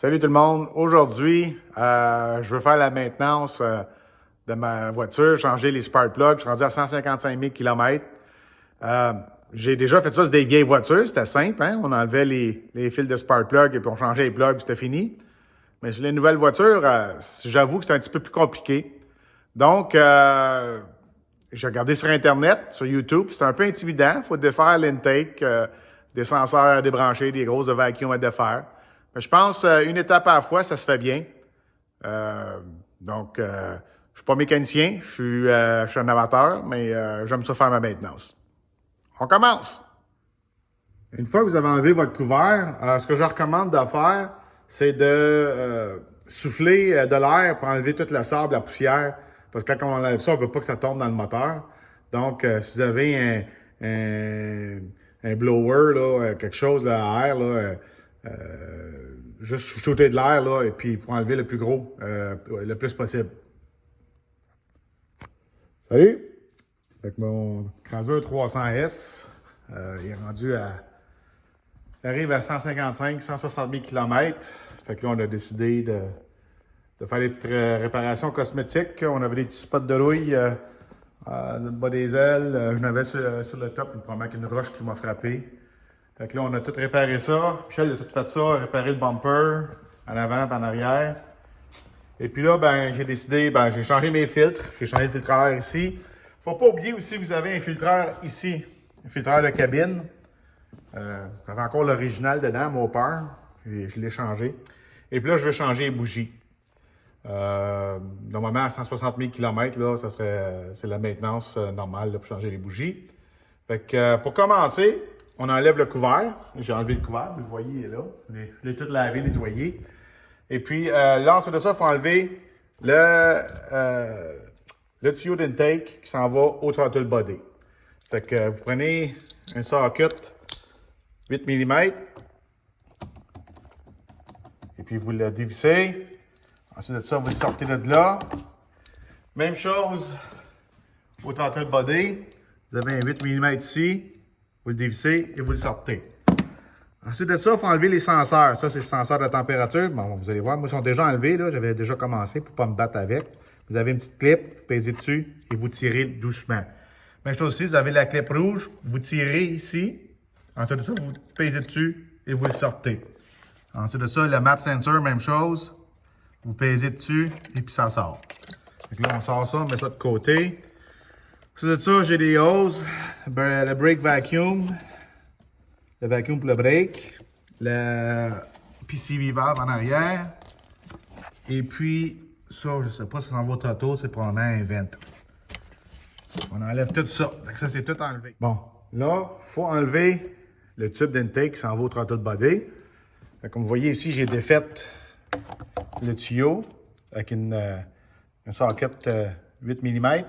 Salut tout le monde. Aujourd'hui, je veux faire la maintenance de ma voiture, changer les spark plugs. Je suis rendu à 155 000 km. J'ai déjà fait ça sur des vieilles voitures. C'était simple, hein? On enlevait les fils de spark plug et puis on changeait les plugs, puis c'était fini. Mais sur les nouvelles voitures, j'avoue que c'est un petit peu plus compliqué. Donc, j'ai regardé sur Internet, sur YouTube. C'est un peu intimidant. Il faut défaire l'intake, des senseurs à débrancher, des grosses de vacuum à défaire. Mais je pense une étape à la fois, ça se fait bien. Donc, je suis pas mécanicien, je suis un amateur, mais j'aime ça faire ma maintenance. On commence! Une fois que vous avez enlevé votre couvert, ce que je recommande de faire, c'est de souffler de l'air pour enlever toute le sable, la poussière. Parce que quand on enlève ça, on veut pas que ça tombe dans le moteur. Donc, si vous avez un blower, là, quelque chose là, à air, là, juste shooter de l'air, là, et puis pour enlever le plus gros, le plus possible. Salut! Avec mon Chrysler 300S, il est rendu à... Il arrive à 155, 160 000 km. Fait que là, on a décidé de faire des petites réparations cosmétiques. On avait des petits spots de rouille dans le bas des ailes. Je n'avais sur le top, probablement qu'une roche qui m'a frappé. Fait que là, on a tout réparé ça. Michel a tout fait ça, réparé le bumper en avant et en arrière. Et puis là, ben, j'ai décidé, j'ai changé mes filtres. J'ai changé le filtreur ici. Faut pas oublier aussi que vous avez un filtreur ici, un filtreur de cabine. J'avais encore l'original dedans, Mopar. Je l'ai changé. Et puis là, je vais changer les bougies. Normalement, à 160 000 km, là, c'est la maintenance normale là, pour changer les bougies. Fait que pour commencer, on enlève le couvert. J'ai enlevé le couvert, vous le voyez là. Je l'ai tout lavé, nettoyé. Et puis là, ensuite de ça, il faut enlever le tuyau d'intake qui s'en va au throttle body. Fait que vous prenez un socket 8 mm. Et puis vous le dévissez. Ensuite de ça, vous le sortez de là. Même chose au throttle body. Vous avez un 8 mm ici. Vous le dévissez et vous le sortez. Ensuite de ça, il faut enlever les senseurs. Ça, c'est le senseur de température. Bon, vous allez voir, moi, ils sont déjà enlevés. Là. J'avais déjà commencé pour ne pas me battre avec. Vous avez une petite clip, vous pèsez dessus et vous tirez doucement. Même chose aussi, vous avez la clip rouge. Vous tirez ici. Ensuite de ça, vous pèsez dessus et vous le sortez. Ensuite de ça, le map sensor, même chose. Vous pèsez dessus et puis ça sort. Donc là, on sort ça, on met ça de côté. Ensuite de ça, j'ai des hoses. Le brake vacuum. Le vacuum pour le brake. Le PCV valve en arrière. Et puis, ça, je ne sais pas si ça s'en va au totaux, c'est probablement un vent. On enlève tout ça. Donc ça, c'est tout enlevé. Bon, là, il faut enlever le tube d'intake qui s'en va au throttle body. Comme vous voyez ici, j'ai défait le tuyau avec un socket 8 mm.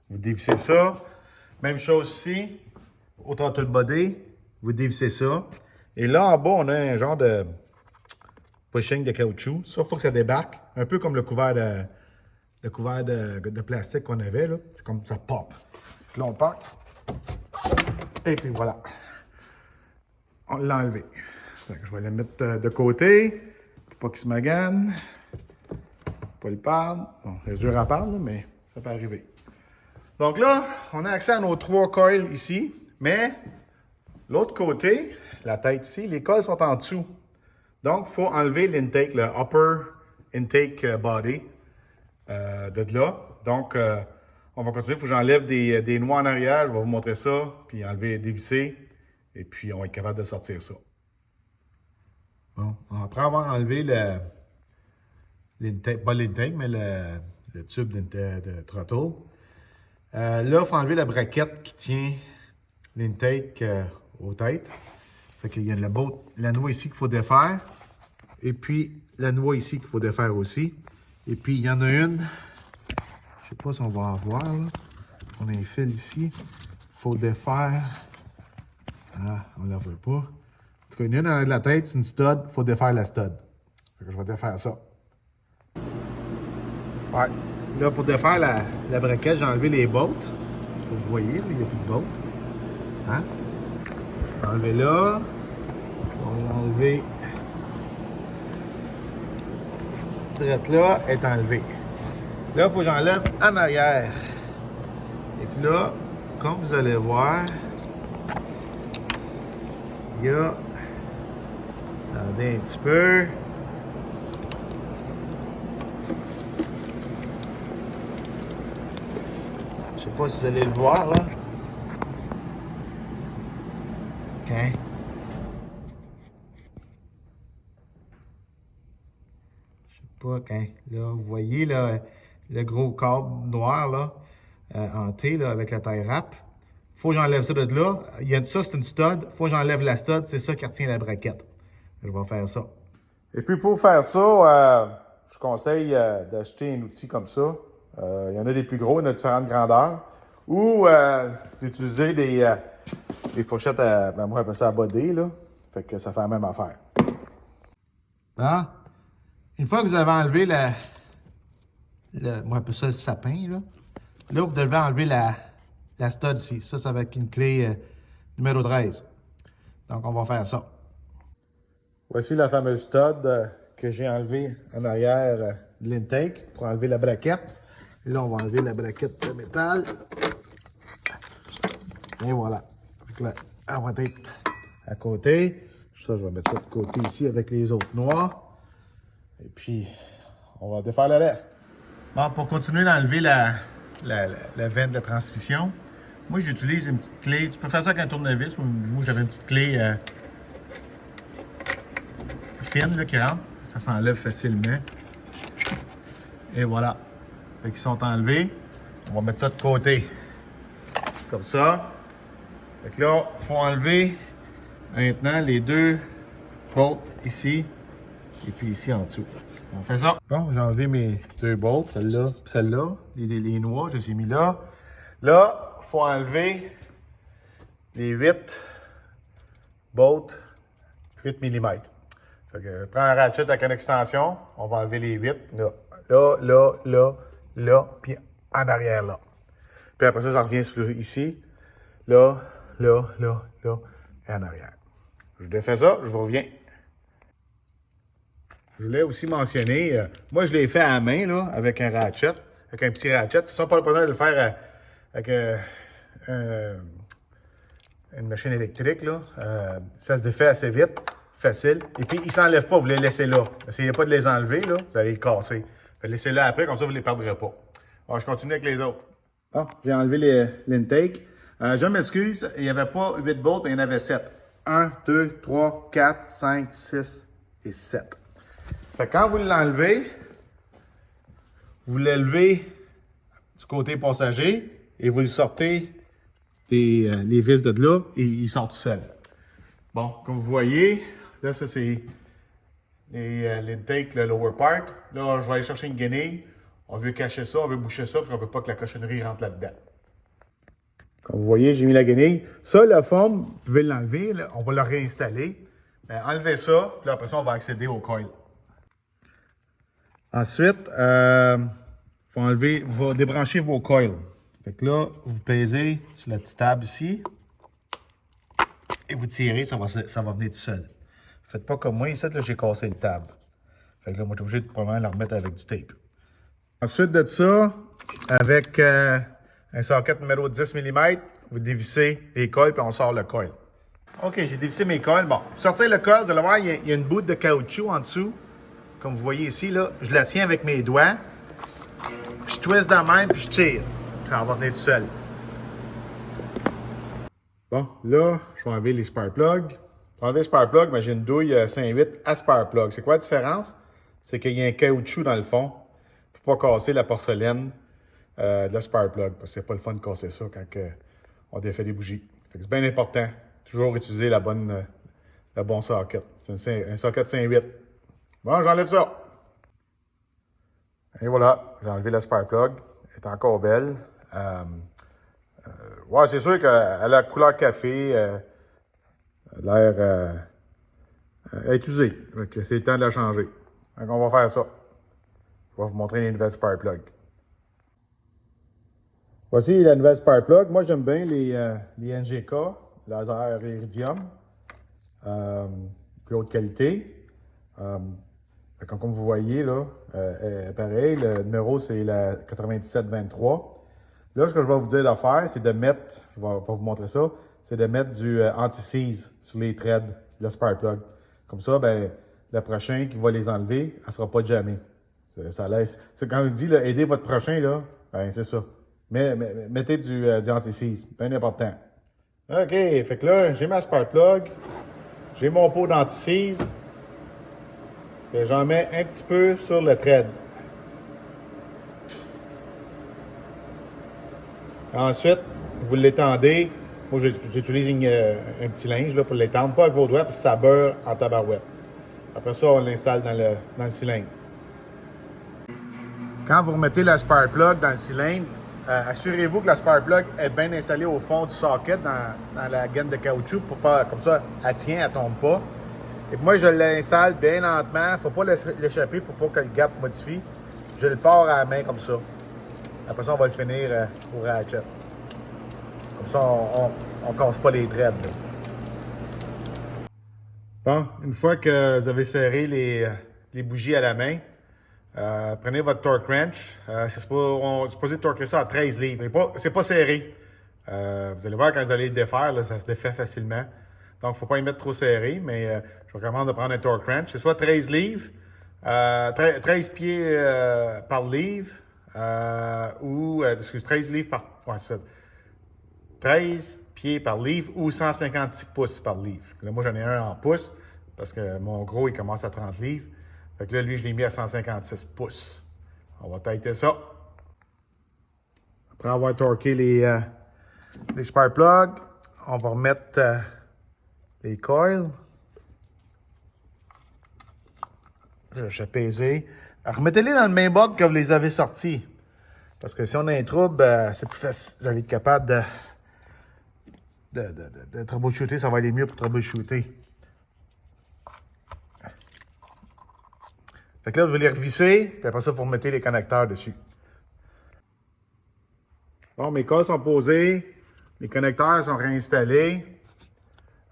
Vous dévissez ça. Même chose ici, au throttle body. Vous dévissez ça. Et là, en bas, on a un genre de pushing de caoutchouc. Ça, il faut que ça débarque. Un peu comme le couvert de plastique qu'on avait. Là. C'est comme ça pop. Puis là, on part. Et puis voilà. On l'a enlevé. Je vais le mettre de côté pour pas qu'il se magane. Pas le perdre. Bon, c'est dur à perdre, mais ça peut arriver. Donc là, on a accès à nos 3 coils ici, mais l'autre côté, la tête ici, les coils sont en dessous. Donc, il faut enlever l'intake, le upper intake body de là. Donc, on va continuer. Il faut que j'enlève des noix en arrière. Je vais vous montrer ça, puis enlever, dévisser, et puis on va être capable de sortir ça. Bon, après avoir enlevé l'intake, pas l'intake, mais le tube de throttle, là, il faut enlever la braquette qui tient l'intake aux têtes. Fait qu'il y a la noix ici qu'il faut défaire. Et puis, la noix ici qu'il faut défaire aussi. Et puis, il y en a une, je sais pas si on va en voir, là. On a un fil ici. Il faut défaire. Ah, on ne la veut pas. En tout cas, il y en a une de la tête, c'est une stud. Il faut défaire la stud. Fait que je vais défaire ça. Ouais. Là, pour défaire la braquette, j'ai enlevé les bolts. Vous voyez, là, il n'y a plus de bolts. Hein? On va enlever là. On va enlever drette là, est enlevée. Là, il faut que j'enlève en arrière. Et puis là, comme vous allez voir, il y a... Attendez un petit peu. Je sais pas si vous allez le voir, là. OK. Je sais pas quand. Là, vous voyez là, le gros câble noir, là, en T, là, avec la taille rap. Faut que j'enlève ça de là. Ça, c'est une stud. Faut que j'enlève la stud. C'est ça qui retient la braquette. Je vais faire ça. Et puis, pour faire ça, je conseille d'acheter un outil comme ça. Il y en a des plus gros, il y en a différentes grandeurs. Ou d'utiliser des fourchettes à, moi, j'appelle ça à body, là. Fait que ça fait la même affaire. Bon. Une fois que vous avez enlevé moi, j'appelle ça le sapin, là. Là, vous devez enlever la stud ici. Ça va être une clé numéro 13. Donc, on va faire ça. Voici la fameuse stud que j'ai enlevée en arrière de l'intake pour enlever la braquette. Et là, on va enlever la braquette de métal. Et voilà. Donc là, elle va être à côté. Ça, je vais mettre ça de côté ici avec les autres noirs. Et puis, on va défaire le reste. Bon, pour continuer d'enlever la veine de transmission, moi, j'utilise une petite clé. Tu peux faire ça avec un tournevis. Ou moi, j'avais une petite clé fine là, qui rentre. Ça s'enlève facilement. Et voilà. Fait qu'ils sont enlevés. On va mettre ça de côté. Comme ça. Fait que là, il faut enlever maintenant les deux bolts ici et puis ici en dessous. On fait ça. Bon, j'ai enlevé mes deux bolts, celle-là et celle-là. Les noirs, je les ai mis là. Là, il faut enlever les 8 bolts 8 mm. Fait que je prends un ratchet avec une extension. On va enlever les 8. Là, puis en arrière là. Puis après ça revient sur ici. Là, et en arrière. Je défais ça, je vous reviens. Je voulais aussi mentionner, moi je l'ai fait à la main, là, avec un ratchet, avec un petit ratchet. De toute façon, pas le problème de le faire avec une machine électrique, là. Ça se défait assez vite, facile. Et puis, ils ne s'enlèvent pas, vous les laissez là. Essayez pas de les enlever, là, vous allez les casser. Laissez-les après, comme ça, vous ne les perdrez pas. Alors, je continue avec les autres. Bon, j'ai enlevé l'intake. Je m'excuse, il n'y avait pas 8 bolts, mais il y en avait 7. 1, 2, 3, 4, 5, 6 et 7. Fait que quand vous l'enlevez, vous l'élevez du côté passager et vous le sortez les vis de là et il sort tout seul. Bon, comme vous voyez, là, ça c'est l'intake, le lower part. Là, je vais aller chercher une guenille. On veut cacher ça, on veut boucher ça parce qu'on ne veut pas que la cochonnerie rentre là-dedans. Comme vous voyez, j'ai mis la guenille. Ça, la forme, vous pouvez l'enlever. On va le réinstaller. Mais enlevez ça, puis après ça, on va accéder au coil. Ensuite, faut enlever, vous débrancher vos coils. Fait que là, vous pèsez sur la petite table ici. Et vous tirez, ça va venir tout seul. Faites pas comme moi, ici, là, j'ai cassé le table. Fait que là, moi, je suis obligé de probablement la remettre avec du tape. Ensuite de ça, avec un socket numéro 10 mm, vous dévissez les coils puis on sort le coil. OK, j'ai dévissé mes coils. Bon, pour sortir le coil, vous allez voir, il y a une boute de caoutchouc en dessous. Comme vous voyez ici, là, je la tiens avec mes doigts. Je twiste dans la main puis je tire. Ça va venir tout seul. Bon, là, je vais enlever les spark plugs. Pour enlever les spark plugs, j'ai une douille 5.8 à spark plug. C'est quoi la différence? C'est qu'il y a un caoutchouc dans le fond pour pas casser la porcelaine de la spark plug. Parce que c'est pas le fun de casser ça quand on défait des bougies. C'est bien important. Toujours utiliser le bon socket. C'est un socket 5.8. Bon, j'enlève ça. Et voilà, j'ai enlevé la spark plug. Elle est encore belle. Ouais, c'est sûr qu'elle a la couleur café. L'air est usée. C'est le temps de la changer. Donc, on va faire ça. Je vais vous montrer les nouvelles spark plugs. Voici la nouvelle spark plug. Moi, j'aime bien les NGK, laser iridium. Plus haute qualité. Comme vous voyez, là, pareil, le numéro, c'est la 9723. Là, ce que je vais vous dire de faire, c'est de mettre, je vais pas vous montrer ça, c'est de mettre du anti-seize sur les threads de la spark plug. Comme ça, ben, le prochain qui va les enlever, elle ne sera pas jamais. Ça laisse. C'est quand je dis, là, aider votre prochain, là, ben, c'est ça. Mettez du anti-seize, bien important. OK, fait que là, j'ai ma spark plug, j'ai mon pot d'anti-seize, et j'en mets un petit peu sur le thread. Ensuite, vous l'étendez. Moi, j'utilise un petit linge là, pour l'étendre, pas avec vos doigts, parce que ça beurre en tabarouette. Après ça, on l'installe dans le cylindre. Quand vous remettez la spark plug dans le cylindre, assurez-vous que la spark plug est bien installée au fond du socket dans la gaine de caoutchouc pour pas, comme ça, elle tient, elle tombe pas. Et puis moi, je l'installe bien lentement. Il ne faut pas l'échapper pour pas que le gap modifie. Je le pars à la main comme ça. Après ça, on va le finir au ratchet. Comme ça, on ne casse pas les threads. Là. Bon, une fois que vous avez serré les bougies à la main, prenez votre torque wrench. On est supposé torquer ça à 13 livres. C'est pas serré. Vous allez voir quand vous allez le défaire, là, ça se défait facilement. Donc, il ne faut pas y mettre trop serré, mais je vous recommande de prendre un torque wrench. C'est soit 13 livres, 13 pieds par livre, ou, 13 livres par... Ouais, ça. 13 pieds par livre ou 156 pouces par livre. Là, moi, j'en ai un en pouces parce que mon gros, il commence à 30 livres. Fait que là, lui, je l'ai mis à 156 pouces. On va têter ça. Après avoir torqué les spark plugs, on va remettre les coils. Je vais peser. Remettez-les dans le même ordre que vous les avez sortis. Parce que si on a un trouble, c'est plus facile. Vous allez être capable de troubleshooter, ça va aller mieux pour troubleshooter. Fait que là, vous les revisser, puis après ça, vous remettez les connecteurs dessus. Bon, mes coils sont posés, les connecteurs sont réinstallés.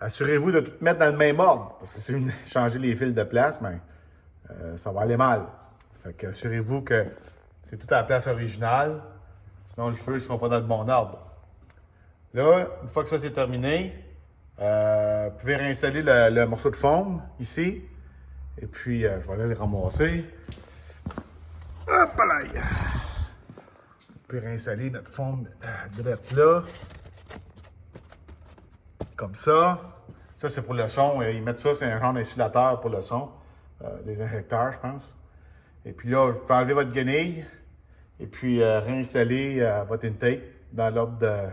Assurez-vous de tout mettre dans le même ordre, parce que si vous changez les fils de place, ben, ça va aller mal. Fait que assurez-vous que c'est tout à la place originale, sinon le feu ne sera pas dans le bon ordre. Là, une fois que ça c'est terminé, vous pouvez réinstaller le morceau de foam ici. Et puis, je vais aller le ramasser. Hop là! On peut réinstaller notre foam direct là. Comme ça. Ça, c'est pour le son. Ils mettent ça, c'est un genre d'insulateur pour le son. Des injecteurs, je pense. Et puis là, vous pouvez enlever votre guenille. Et puis, réinstaller votre intake dans l'ordre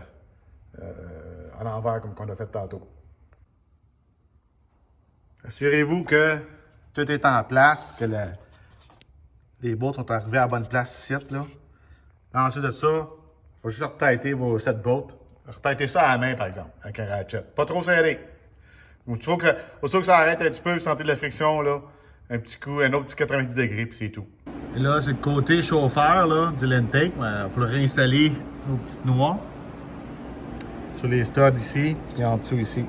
à l'envers, comme on a fait tantôt. Assurez-vous que tout est en place, que les bolts sont arrivés à la bonne place ici. Là. Ensuite de ça, il faut juste retêter vos 7 bolts. Retêter ça à la main, par exemple, avec un ratchet. Pas trop serré. Aussitôt que ça arrête un petit peu, vous sentez de la friction, là, un petit coup, un autre petit 90 degrés, puis c'est tout. Et là, c'est le côté chauffeur là, du l'intake. Il faut le réinstaller nos petites noix sur les studs ici et en dessous ici.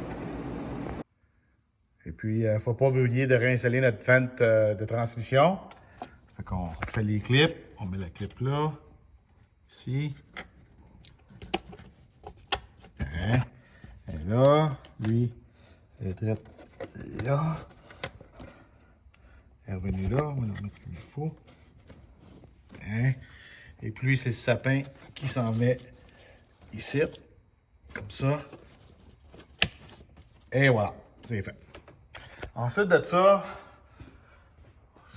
Et puis, il ne faut pas oublier de réinstaller notre fente de transmission. Fait qu'on fait les clips. On met la clip là. Ici. Hein? Et là, lui, il est là. Il est revenu là. On va le mettre comme il faut. Hein? Et puis, c'est le sapin qui s'en met ici. Comme ça. Et voilà. C'est fait. Ensuite de ça,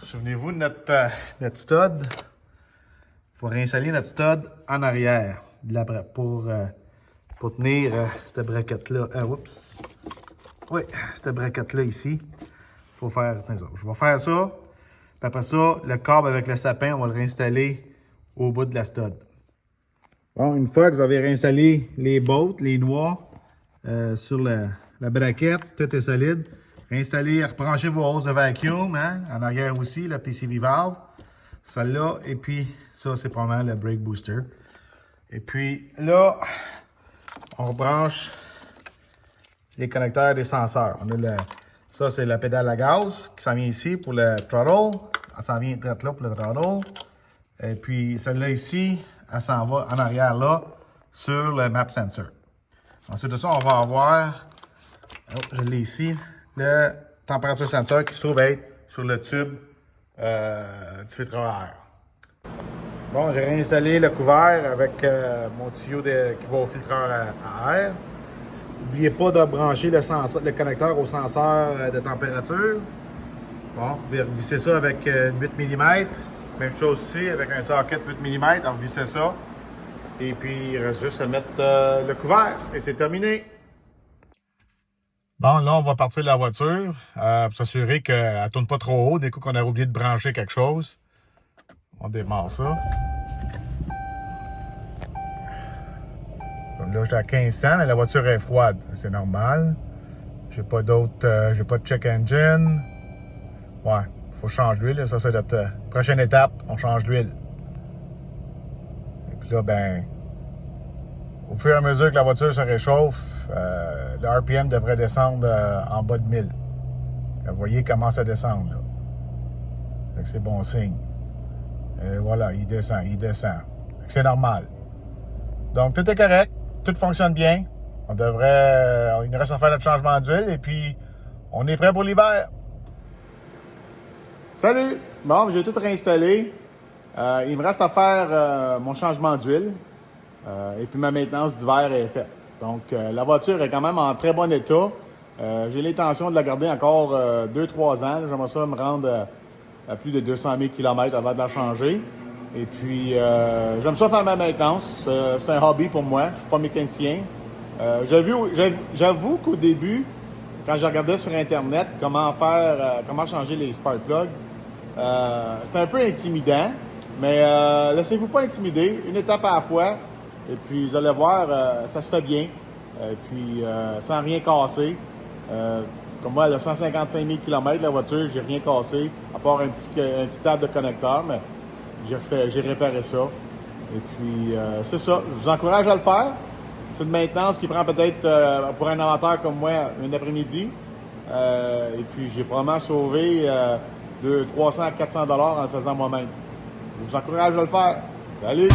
souvenez-vous de notre stud. Il faut réinstaller notre stud en arrière pour tenir cette braquette-là. Oups. Oui, cette braquette-là ici. Il faut faire ça. Je vais faire ça. Puis après ça, le câble avec le sapin, on va le réinstaller au bout de la stud. Bon, une fois que vous avez réinstallé les bolts, les noix sur la braquette, tout est solide. Réinstaller, rebranchez vos hoses de vacuum, hein, en arrière aussi, la PCV valve, celle-là, et puis ça, c'est probablement le brake booster. Et puis là, on rebranche les connecteurs des senseurs. On a ça, c'est la pédale à gaz qui s'en vient ici pour le throttle. elle s'en vient direct là pour le throttle. Et puis celle-là ici, elle s'en va en arrière là sur le map sensor. Ensuite de ça, on va avoir, je l'ai ici, le température sensor qui se trouve être sur le tube du filtre à air. Bon, j'ai réinstallé le couvert avec mon tuyau qui va au filtreur à air. N'oubliez pas de brancher le connecteur au senseur de température. Bon, vissez ça avec 8 mm. Même chose ici, avec un socket 8 mm, on vissez ça. Et puis, il reste juste à mettre le couvert et c'est terminé. Bon, là, on va partir de la voiture pour s'assurer qu'elle ne tourne pas trop haut dès qu'on a oublié de brancher quelque chose. On démarre ça. Donc là, j'étais à 1500, mais la voiture est froide. C'est normal. J'ai pas d'autre, j'ai pas de check engine. Ouais, faut changer l'huile. Ça, c'est notre prochaine étape. On change l'huile. Et puis là, ben, au fur et à mesure que la voiture se réchauffe, le RPM devrait descendre en bas de 1000. Vous voyez, il commence à descendre, là. C'est bon signe. Et voilà, il descend, il descend. C'est normal. Donc, tout est correct. Tout fonctionne bien. Il nous reste à faire notre changement d'huile et puis on est prêt pour l'hiver. Salut! Bon, j'ai tout réinstallé. Il me reste à faire mon changement d'huile. Et puis ma maintenance d'hiver est faite. Donc, la voiture est quand même en très bon état. J'ai l'intention de la garder encore 2-3 ans. J'aimerais ça me rendre à plus de 200 000 km avant de la changer. Et puis, j'aime ça faire ma maintenance. C'est un hobby pour moi. Je suis pas mécanicien. J'avoue qu'au début, quand je regardais sur Internet comment changer les spark plugs, c'était un peu intimidant. Mais laissez-vous pas intimider. Une étape à la fois. Et puis, vous allez voir, ça se fait bien. Et puis, sans rien casser. Comme moi, elle a 155 000 km, la voiture, j'ai rien cassé, à part un petit table de connecteur, mais j'ai réparé ça. Et puis, c'est ça. Je vous encourage à le faire. C'est une maintenance qui prend peut-être, pour un amateur comme moi, un après-midi. Et puis, j'ai probablement sauvé de 300 à 400 $ en le faisant moi-même. Je vous encourage à le faire. Salut!